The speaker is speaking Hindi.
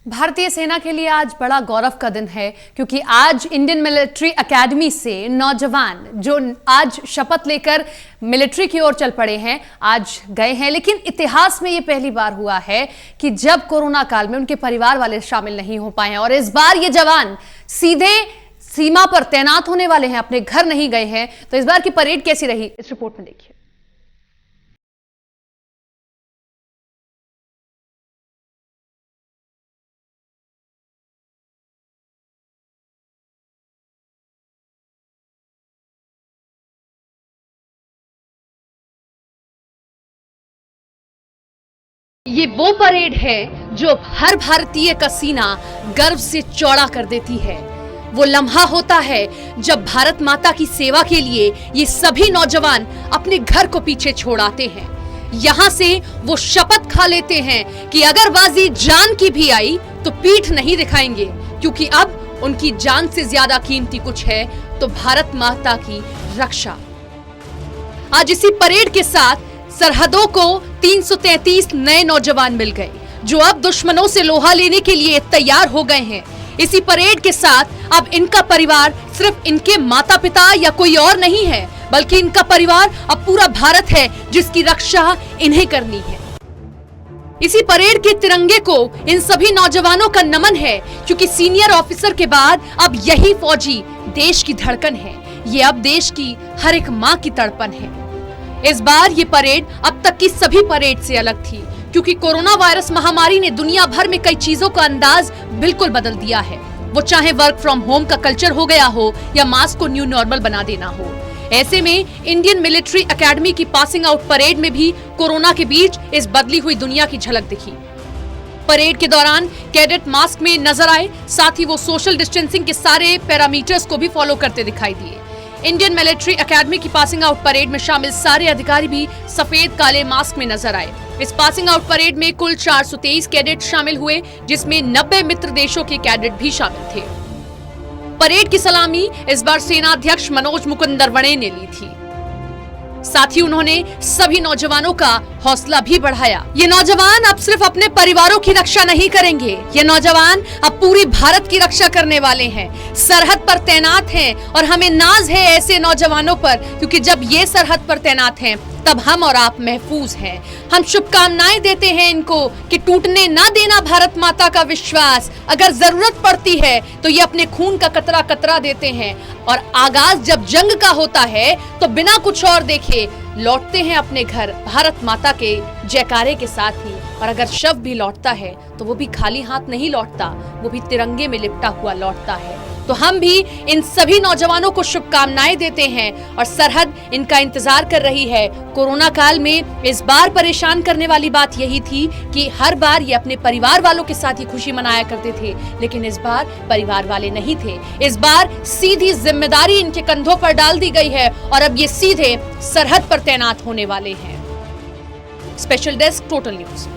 भारतीय सेना के लिए आज बड़ा गौरव का दिन है क्योंकि आज इंडियन मिलिट्री एकेडमी से नौजवान जो आज शपथ लेकर मिलिट्री की ओर चल पड़े हैं आज गए हैं। लेकिन इतिहास में ये पहली बार हुआ है कि जब कोरोना काल में उनके परिवार वाले शामिल नहीं हो पाए हैं और इस बार ये जवान सीधे सीमा पर तैनात होने वाले हैं, अपने घर नहीं गए हैं। तो इस बार की परेड कैसी रही, इस रिपोर्ट में देखिए। ये वो परेड है जो हर भारतीय का सीना गर्व से चौड़ा कर देती है। वो लम्हा होता है जब भारत माता की सेवा के लिए ये सभी नौजवान अपने घर को पीछे छोड़ आते हैं। यहाँ से वो शपथ खा लेते हैं कि अगर बाजी जान की भी आई तो पीठ नहीं दिखाएंगे, क्योंकि अब उनकी जान से ज्यादा कीमती कुछ है तो भारत माता की रक्षा। आज इसी परेड के साथ सरहदों को 333 नए नौजवान मिल गए जो अब दुश्मनों से लोहा लेने के लिए तैयार हो गए हैं। इसी परेड के साथ अब इनका परिवार सिर्फ इनके माता पिता या कोई और नहीं है, बल्कि इनका परिवार अब पूरा भारत है जिसकी रक्षा इन्हें करनी है। इसी परेड के तिरंगे को इन सभी नौजवानों का नमन है, क्योंकि सीनियर ऑफिसर के बाद अब यही फौजी देश की धड़कन है। ये अब देश की हर एक माँ की तड़पन है। इस बार ये परेड अब तक की सभी परेड से अलग थी, क्योंकि कोरोना वायरस महामारी ने दुनिया भर में कई चीजों का अंदाज बिल्कुल बदल दिया है। वो चाहे वर्क फ्रॉम होम का कल्चर हो गया हो या मास्क को न्यू नॉर्मल बना देना हो। ऐसे में इंडियन मिलिट्री एकेडमी की पासिंग आउट परेड में भी कोरोना के बीच इस बदली हुई दुनिया की झलक दिखी। परेड के दौरान कैडेट मास्क में नजर आए, साथ ही वो सोशल डिस्टेंसिंग के सारे पैरामीटर्स को भी फॉलो करते दिखाई दिए। इंडियन मिलिट्री एकेडमी की पासिंग आउट परेड में शामिल सारे अधिकारी भी सफेद काले मास्क में नजर आए। इस पासिंग आउट परेड में कुल 423 कैडेट शामिल हुए, जिसमें 90 मित्र देशों के कैडेट भी शामिल थे। परेड की सलामी इस बार सेनाध्यक्ष मनोज मुकुंद नरवणे ने ली थी। साथ ही उन्होंने सभी नौजवानों का हौसला भी बढ़ाया। ये नौजवान अब सिर्फ अपने परिवारों की रक्षा नहीं करेंगे, ये नौजवान अब पूरी भारत की रक्षा करने वाले हैं। सरहद पर तैनात हैं और हमें नाज है ऐसे नौजवानों पर, क्योंकि जब ये सरहद पर तैनात हैं तब हम और आप महफूज हैं। हम शुभकामनाएं देते हैं इनको कि टूटने ना देना भारत माता का विश्वास। अगर जरूरत पड़ती है तो ये अपने खून का कतरा कतरा देते हैं, और आगाज जब जंग का होता है तो बिना कुछ और देखे लौटते हैं अपने घर भारत माता के जयकारे के साथ ही। और अगर शव भी लौटता है तो वो भी खाली हाथ नहीं लौटता, वो भी तिरंगे में लिपटा हुआ लौटता है। तो हम भी इन सभी नौजवानों को शुभकामनाएं देते हैं और सरहद इनका इंतजार कर रही है। कोरोना काल में इस बार परेशान करने वाली बात यही थी कि हर बार ये अपने परिवार वालों के साथ ही खुशी मनाया करते थे, लेकिन इस बार परिवार वाले नहीं थे। इस बार सीधी जिम्मेदारी इनके कंधों पर डाल दी गई है और अब ये सीधे सरहद पर तैनात होने वाले हैं। Special desk, total news.